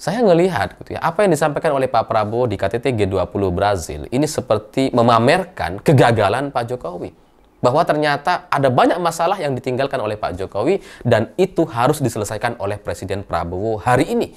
Saya ngelihat gitu ya, apa yang disampaikan oleh Pak Prabowo di KTT G20 Brazil ini seperti memamerkan kegagalan Pak Jokowi. Bahwa ternyata ada banyak masalah yang ditinggalkan oleh Pak Jokowi dan itu harus diselesaikan oleh Presiden Prabowo hari ini.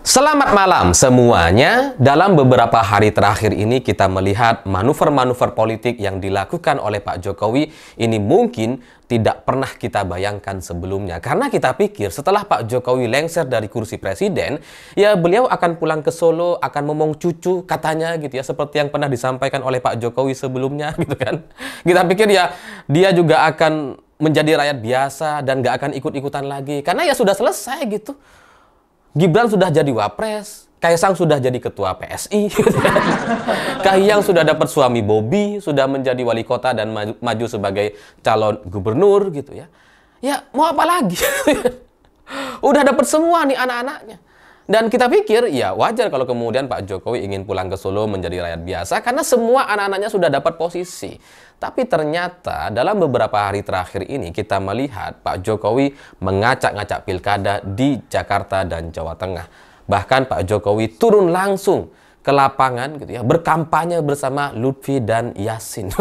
Selamat malam semuanya. Dalam beberapa hari terakhir ini kita melihat manuver-manuver politik yang dilakukan oleh Pak Jokowi ini mungkin tidak pernah kita bayangkan sebelumnya. Karena kita pikir setelah Pak Jokowi lengser dari kursi presiden, ya beliau akan pulang ke Solo, akan ngomong cucu katanya gitu ya, seperti yang pernah disampaikan oleh Pak Jokowi sebelumnya gitu kan. Kita pikir ya dia juga akan menjadi rakyat biasa dan gak akan ikut-ikutan lagi. Karena ya sudah selesai gitu. Gibran sudah jadi wapres, Kaisang sudah jadi ketua PSI, Kahiyang sudah dapat suami Bobby, sudah menjadi wali kota dan maju sebagai calon gubernur gitu ya. Ya mau apa lagi? Udah dapat semua nih anak-anaknya. Dan kita pikir ya wajar kalau kemudian Pak Jokowi ingin pulang ke Solo menjadi rakyat biasa karena semua anak-anaknya sudah dapat posisi. Tapi ternyata dalam beberapa hari terakhir ini kita melihat Pak Jokowi mengacak-ngacak pilkada di Jakarta dan Jawa Tengah. Bahkan Pak Jokowi turun langsung ke lapangan gitu ya, berkampanye bersama Lutfi dan Yasin.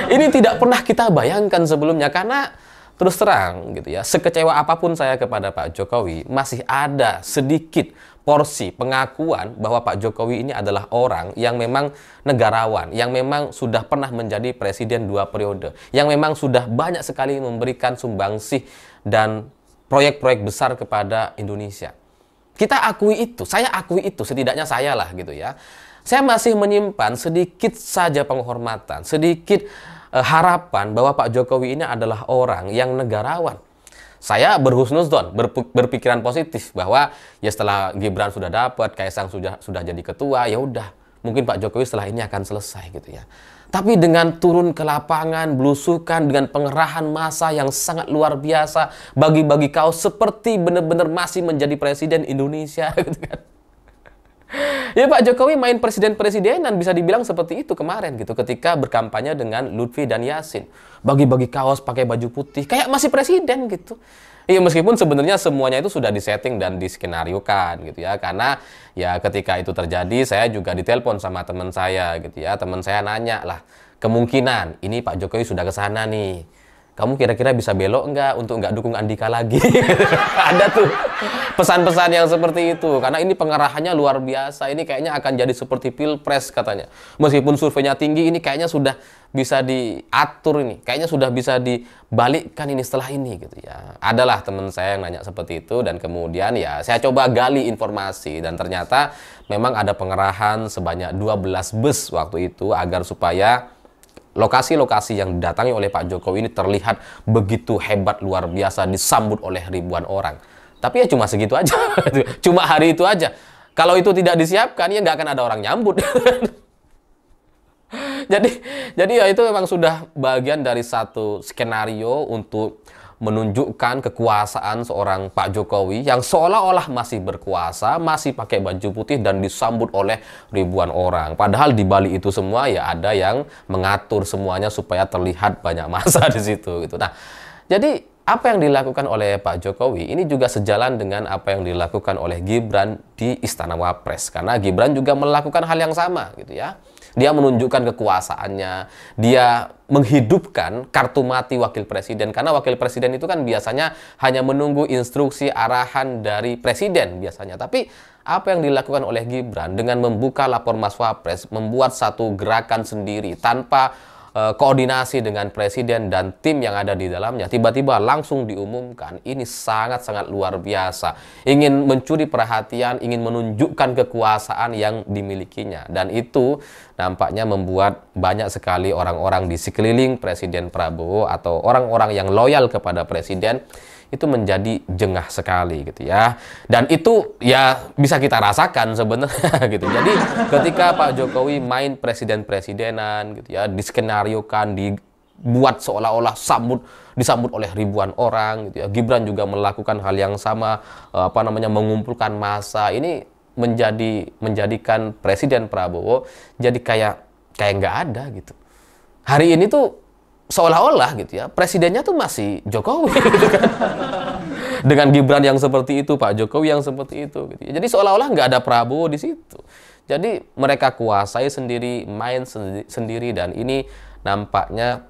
Ini tidak pernah kita bayangkan sebelumnya karena terus terang gitu ya, sekecewa apapun saya kepada Pak Jokowi, masih ada sedikit porsi pengakuan bahwa Pak Jokowi ini adalah orang yang memang negarawan, yang memang sudah pernah menjadi presiden 2 periode, yang memang sudah banyak sekali memberikan sumbangsih dan proyek-proyek besar kepada Indonesia. Kita akui itu, saya akui itu, setidaknya saya lah gitu ya. Saya masih menyimpan sedikit saja penghormatan, sedikit harapan bahwa Pak Jokowi ini adalah orang yang negarawan. Saya berhusnuzon, berpikiran positif bahwa ya setelah Gibran sudah dapat, Kaisang sudah jadi ketua, ya udah, mungkin Pak Jokowi setelah ini akan selesai gitu ya. Tapi dengan turun ke lapangan, belusukan dengan pengerahan massa yang sangat luar biasa, bagi-bagi kaos seperti benar-benar masih menjadi presiden Indonesia gitu kan. Ya Pak Jokowi main presiden-presidenan bisa dibilang seperti itu kemarin gitu ketika berkampanye dengan Lutfi dan Yasin. Bagi-bagi kaos pakai baju putih kayak masih presiden gitu. Iya meskipun sebenarnya semuanya itu sudah disetting dan diskenariokan gitu ya. Karena ya ketika itu terjadi saya juga ditelepon sama teman saya gitu ya. Teman saya nanya lah, kemungkinan ini Pak Jokowi sudah ke sana nih. Kamu kira-kira bisa belok nggak untuk nggak dukung Andika lagi? Ada tuh pesan-pesan yang seperti itu. Karena ini pengarahannya luar biasa. Ini kayaknya akan jadi seperti pilpres katanya. Meskipun surveinya tinggi, ini kayaknya sudah bisa diatur ini. Kayaknya sudah bisa dibalikkan ini setelah ini gitu ya. Adalah teman saya yang nanya seperti itu. Dan kemudian ya saya coba gali informasi. Dan ternyata memang ada pengerahan sebanyak 12 bus waktu itu agar supaya lokasi-lokasi yang didatangi oleh Pak Jokowi ini terlihat begitu hebat, luar biasa, disambut oleh ribuan orang. Tapi ya cuma segitu aja, cuma hari itu aja. Kalau itu tidak disiapkan, ya nggak akan ada orang nyambut. Jadi ya itu memang sudah bagian dari satu skenario untuk menunjukkan kekuasaan seorang Pak Jokowi yang seolah-olah masih berkuasa, masih pakai baju putih dan disambut oleh ribuan orang. Padahal di balik itu semua ya ada yang mengatur semuanya supaya terlihat banyak massa di situ gitu. Nah, jadi apa yang dilakukan oleh Pak Jokowi ini juga sejalan dengan apa yang dilakukan oleh Gibran di Istana Wapres. Karena Gibran juga melakukan hal yang sama gitu ya. Dia menunjukkan kekuasaannya, dia menghidupkan kartu mati wakil presiden. Karena wakil presiden itu kan biasanya hanya menunggu instruksi arahan dari presiden biasanya. Tapi apa yang dilakukan oleh Gibran dengan membuka lapor Mas Wapres, membuat satu gerakan sendiri tanpa koordinasi dengan presiden dan tim yang ada di dalamnya, tiba-tiba langsung diumumkan. Ini sangat-sangat luar biasa. Ingin mencuri perhatian, ingin menunjukkan kekuasaan yang dimilikinya. Dan itu nampaknya membuat banyak sekali orang-orang di sekeliling Presiden Prabowo atau orang-orang yang loyal kepada presiden itu menjadi jengah sekali gitu ya. Dan itu ya bisa kita rasakan sebenarnya gitu. Jadi ketika Pak Jokowi main presiden-presidenan gitu ya, diskenariokan, dibuat seolah-olah disambut oleh ribuan orang gitu ya. Gibran juga melakukan hal yang sama, mengumpulkan massa. Ini menjadikan Presiden Prabowo jadi kayak kayak nggak ada gitu. Hari ini tuh seolah-olah gitu ya, presidennya tuh masih Jokowi gitu kan. Dengan Gibran yang seperti itu, Pak Jokowi yang seperti itu gitu ya. Jadi seolah-olah nggak ada Prabowo di situ. Jadi mereka kuasai sendiri, main sendiri, dan ini nampaknya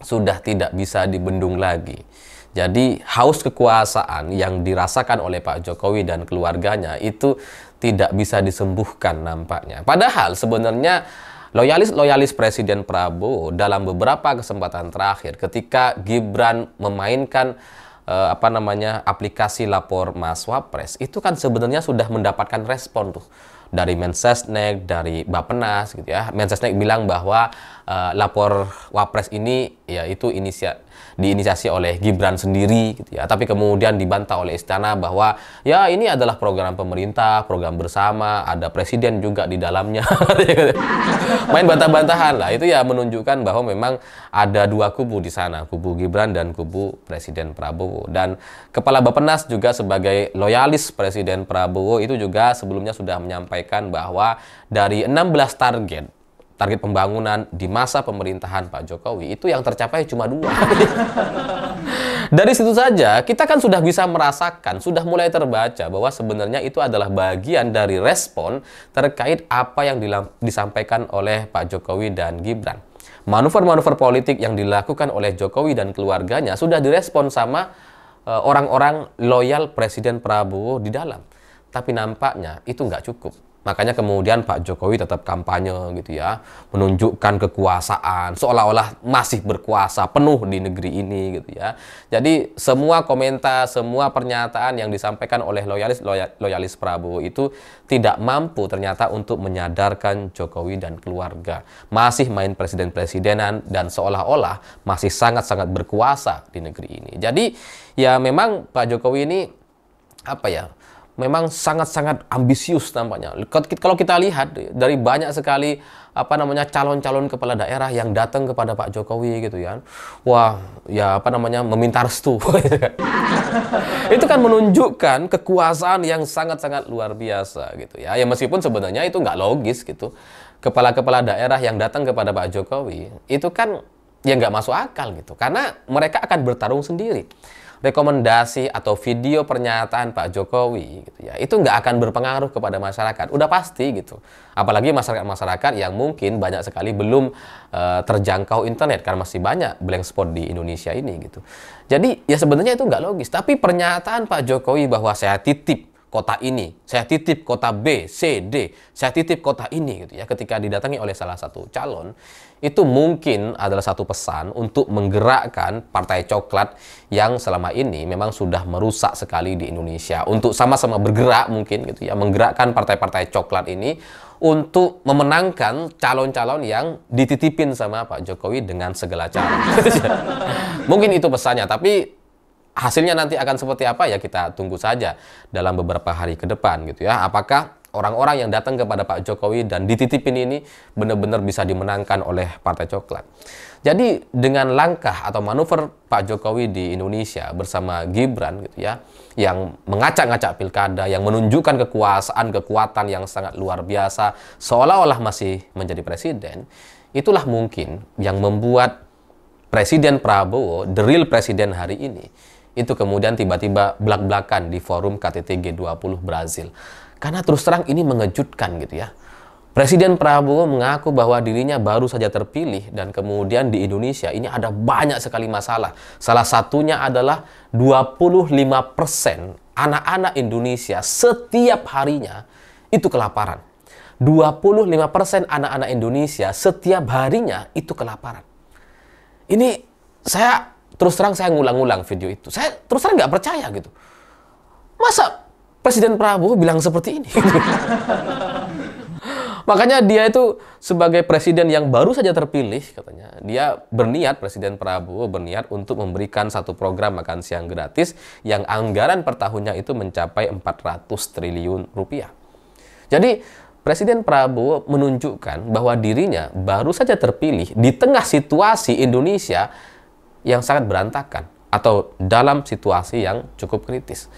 sudah tidak bisa dibendung lagi. Jadi haus kekuasaan yang dirasakan oleh Pak Jokowi dan keluarganya itu tidak bisa disembuhkan nampaknya. Padahal sebenarnya loyalis Presiden Prabowo dalam beberapa kesempatan terakhir ketika Gibran memainkan aplikasi lapor Mas Wapres, itu kan sebenarnya sudah mendapatkan respon tuh dari Mensesnek, dari Bappenas gitu ya. Mensesnek bilang bahwa lapor Wapres ini ya itu diinisiasi oleh Gibran sendiri gitu ya. Tapi kemudian dibantah oleh istana bahwa ya ini adalah program pemerintah, program bersama, ada presiden juga di dalamnya. Main bantah-bantahan lah. Itu ya menunjukkan bahwa memang ada dua kubu di sana, kubu Gibran dan kubu Presiden Prabowo. Dan Kepala Bappenas juga sebagai loyalis Presiden Prabowo itu juga sebelumnya sudah menyampaikan bahwa dari 16 target pembangunan di masa pemerintahan Pak Jokowi itu yang tercapai cuma 2. Dari situ saja kita kan sudah bisa merasakan, sudah mulai terbaca bahwa sebenarnya itu adalah bagian dari respon terkait apa yang disampaikan oleh Pak Jokowi dan Gibran. Manuver-manuver politik yang dilakukan oleh Jokowi dan keluarganya sudah direspon sama orang-orang loyal Presiden Prabowo di dalam. Tapi nampaknya itu nggak cukup. Makanya kemudian Pak Jokowi tetap kampanye gitu ya, menunjukkan kekuasaan, seolah-olah masih berkuasa penuh di negeri ini gitu ya. Jadi semua komentar, semua pernyataan yang disampaikan oleh loyalis Prabowo itu tidak mampu ternyata untuk menyadarkan Jokowi dan keluarga. Masih main presiden-presidenan dan seolah-olah masih sangat-sangat berkuasa di negeri ini. Jadi ya memang Pak Jokowi ini memang sangat-sangat ambisius nampaknya. Kalau kita lihat dari banyak sekali calon-calon kepala daerah yang datang kepada Pak Jokowi gitu ya. Wah, ya meminta restu. Itu kan menunjukkan kekuasaan yang sangat-sangat luar biasa gitu ya. Ya meskipun sebenarnya itu nggak logis gitu. Kepala-kepala daerah yang datang kepada Pak Jokowi itu kan ya nggak masuk akal gitu. Karena mereka akan bertarung sendiri. Rekomendasi atau video pernyataan Pak Jokowi gitu ya, itu nggak akan berpengaruh kepada masyarakat, udah pasti gitu. Apalagi masyarakat yang mungkin banyak sekali belum terjangkau internet karena masih banyak blank spot di Indonesia ini gitu. Jadi ya sebenarnya itu nggak logis. Tapi pernyataan Pak Jokowi bahwa saya titip kota ini, saya titip kota B, C, D, saya titip kota ini gitu ya, ketika didatangi oleh salah satu calon, itu mungkin adalah satu pesan untuk menggerakkan partai coklat yang selama ini memang sudah merusak sekali di Indonesia, untuk sama-sama bergerak mungkin gitu ya, menggerakkan partai-partai coklat ini untuk memenangkan calon-calon yang dititipin sama Pak Jokowi dengan segala cara. Mungkin itu pesannya, tapi hasilnya nanti akan seperti apa ya kita tunggu saja dalam beberapa hari ke depan gitu ya. Apakah orang-orang yang datang kepada Pak Jokowi dan dititipin ini benar-benar bisa dimenangkan oleh Partai Coklat. Jadi dengan langkah atau manuver Pak Jokowi di Indonesia bersama Gibran gitu ya, yang mengacak-ngacak pilkada, yang menunjukkan kekuatan yang sangat luar biasa, seolah-olah masih menjadi presiden, itulah mungkin yang membuat Presiden Prabowo, the real presiden hari ini, itu kemudian tiba-tiba belak-belakan di forum KTT G20 Brazil. Karena terus terang ini mengejutkan gitu ya. Presiden Prabowo mengaku bahwa dirinya baru saja terpilih dan kemudian di Indonesia ini ada banyak sekali masalah. Salah satunya adalah 25% anak-anak Indonesia setiap harinya itu kelaparan. 25% anak-anak Indonesia setiap harinya itu kelaparan. Ini terus terang saya ngulang-ngulang video itu. Saya terus terang nggak percaya gitu. Masa Presiden Prabowo bilang seperti ini? Makanya dia itu sebagai presiden yang baru saja terpilih, katanya, dia berniat, Presiden Prabowo berniat untuk memberikan satu program makan siang gratis yang anggaran per tahunnya itu mencapai 400 triliun rupiah. Jadi Presiden Prabowo menunjukkan bahwa dirinya baru saja terpilih di tengah situasi Indonesia yang sangat berantakan atau dalam situasi yang cukup kritis.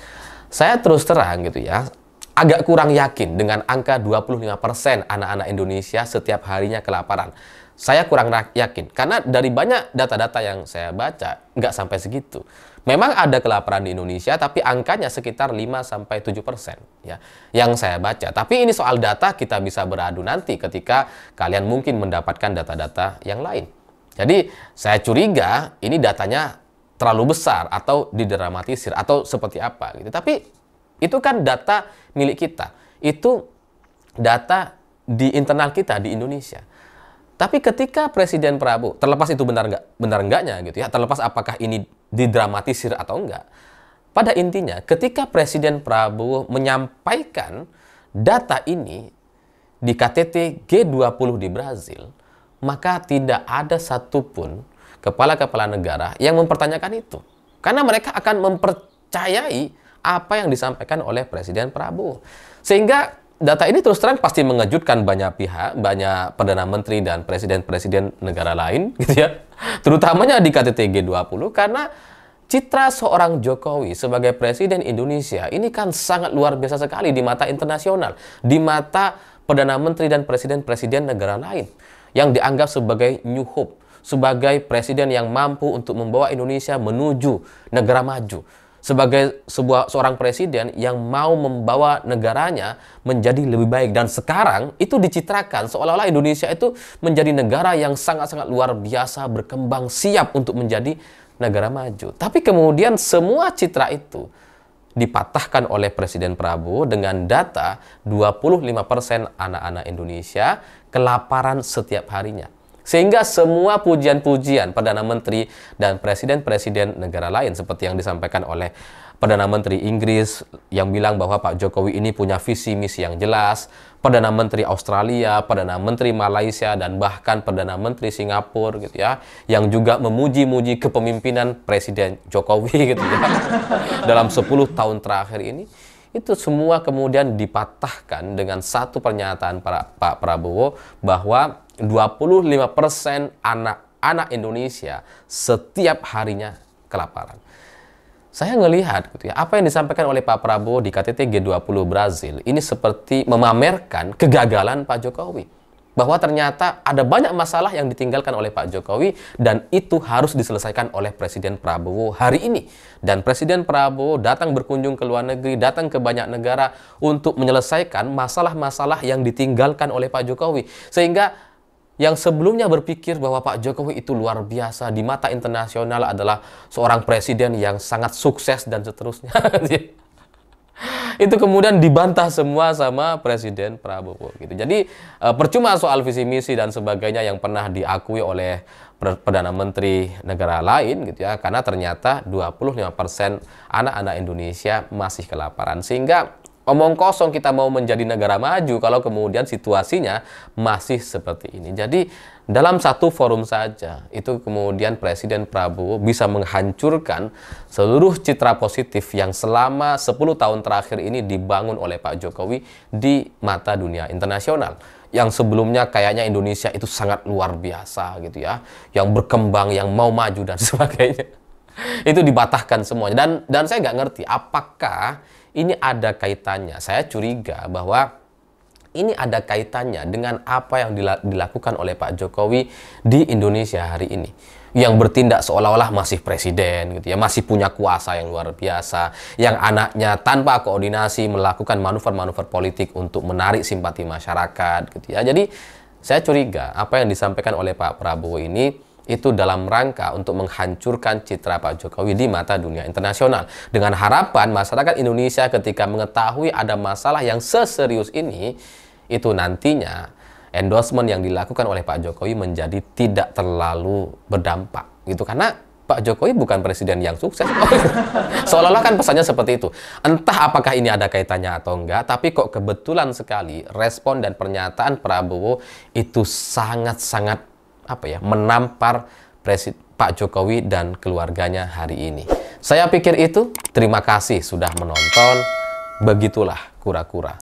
Saya terus terang gitu ya, agak kurang yakin dengan angka 25% anak-anak Indonesia setiap harinya kelaparan. Saya kurang yakin, karena dari banyak data-data yang saya baca, nggak sampai segitu. Memang ada kelaparan di Indonesia, tapi angkanya sekitar 5-7% ya, yang saya baca. Tapi ini soal data, kita bisa beradu nanti ketika kalian mungkin mendapatkan data-data yang lain. Jadi, saya curiga ini datanya terlalu besar, atau didramatisir, atau seperti apa gitu. Tapi, itu kan data milik kita. Itu data di internal kita di Indonesia. Tapi ketika Presiden Prabowo, terlepas itu benar enggaknya gitu ya, terlepas apakah ini didramatisir atau enggak, pada intinya ketika Presiden Prabowo menyampaikan data ini di KTT G20 di Brazil, maka tidak ada satupun kepala-kepala negara yang mempertanyakan itu. Karena mereka akan mempercayai apa yang disampaikan oleh Presiden Prabowo. Sehingga data ini terus terang pasti mengejutkan banyak pihak, banyak Perdana Menteri dan Presiden-Presiden negara lain, gitu ya. Terutamanya di KTT G20, karena citra seorang Jokowi sebagai Presiden Indonesia ini kan sangat luar biasa sekali di mata internasional, di mata Perdana Menteri dan Presiden-Presiden negara lain, yang dianggap sebagai New Hope, sebagai Presiden yang mampu untuk membawa Indonesia menuju negara maju, sebagai seorang presiden yang mau membawa negaranya menjadi lebih baik. Dan sekarang itu dicitrakan seolah-olah Indonesia itu menjadi negara yang sangat-sangat luar biasa, berkembang, siap untuk menjadi negara maju. Tapi kemudian semua citra itu dipatahkan oleh Presiden Prabowo dengan data 25% anak-anak Indonesia kelaparan setiap harinya. Sehingga semua pujian-pujian Perdana Menteri dan Presiden-Presiden negara lain, seperti yang disampaikan oleh Perdana Menteri Inggris yang bilang bahwa Pak Jokowi ini punya visi misi yang jelas, Perdana Menteri Australia, Perdana Menteri Malaysia, dan bahkan Perdana Menteri Singapura gitu ya, yang juga memuji-muji kepemimpinan Presiden Jokowi gitu ya dalam 10 tahun terakhir ini. Itu semua kemudian dipatahkan dengan satu pernyataan Pak Prabowo bahwa 25% anak-anak Indonesia setiap harinya kelaparan. Saya ngelihat gitu ya, apa yang disampaikan oleh Pak Prabowo di KTT G20 Brazil ini seperti memamerkan kegagalan Pak Jokowi. Bahwa ternyata ada banyak masalah yang ditinggalkan oleh Pak Jokowi dan itu harus diselesaikan oleh Presiden Prabowo hari ini. Dan Presiden Prabowo datang berkunjung ke luar negeri, datang ke banyak negara untuk menyelesaikan masalah-masalah yang ditinggalkan oleh Pak Jokowi. Sehingga yang sebelumnya berpikir bahwa Pak Jokowi itu luar biasa, di mata internasional adalah seorang presiden yang sangat sukses dan seterusnya. Itu kemudian dibantah semua sama Presiden Prabowo gitu. Jadi percuma soal visi misi dan sebagainya yang pernah diakui oleh Perdana Menteri negara lain gitu ya, karena ternyata 25% anak-anak Indonesia masih kelaparan. Sehingga omong kosong kita mau menjadi negara maju kalau kemudian situasinya masih seperti ini. Jadi dalam satu forum saja itu kemudian Presiden Prabowo bisa menghancurkan seluruh citra positif yang selama 10 tahun terakhir ini dibangun oleh Pak Jokowi di mata dunia internasional. Yang sebelumnya kayaknya Indonesia itu sangat luar biasa gitu ya, yang berkembang, yang mau maju dan sebagainya. Itu dibatahkan semuanya. Dan saya nggak ngerti apakah ini ada kaitannya. Saya curiga bahwa ini ada kaitannya dengan apa yang dilakukan oleh Pak Jokowi di Indonesia hari ini. Yang bertindak seolah-olah masih presiden gitu ya, masih punya kuasa yang luar biasa, yang anaknya tanpa koordinasi melakukan manuver-manuver politik untuk menarik simpati masyarakat gitu ya. Jadi saya curiga apa yang disampaikan oleh Pak Prabowo ini itu dalam rangka untuk menghancurkan citra Pak Jokowi di mata dunia internasional. Dengan harapan masyarakat Indonesia ketika mengetahui ada masalah yang seserius ini, itu nantinya endorsement yang dilakukan oleh Pak Jokowi menjadi tidak terlalu berdampak. Gitu. Karena Pak Jokowi bukan presiden yang sukses. Seolah-olah kan pesannya seperti itu. Entah apakah ini ada kaitannya atau enggak, tapi kok kebetulan sekali respon dan pernyataan Prabowo itu sangat-sangat menampar Pak Jokowi dan keluarganya hari ini. Saya pikir itu. Terima kasih sudah menonton. Begitulah kura-kura.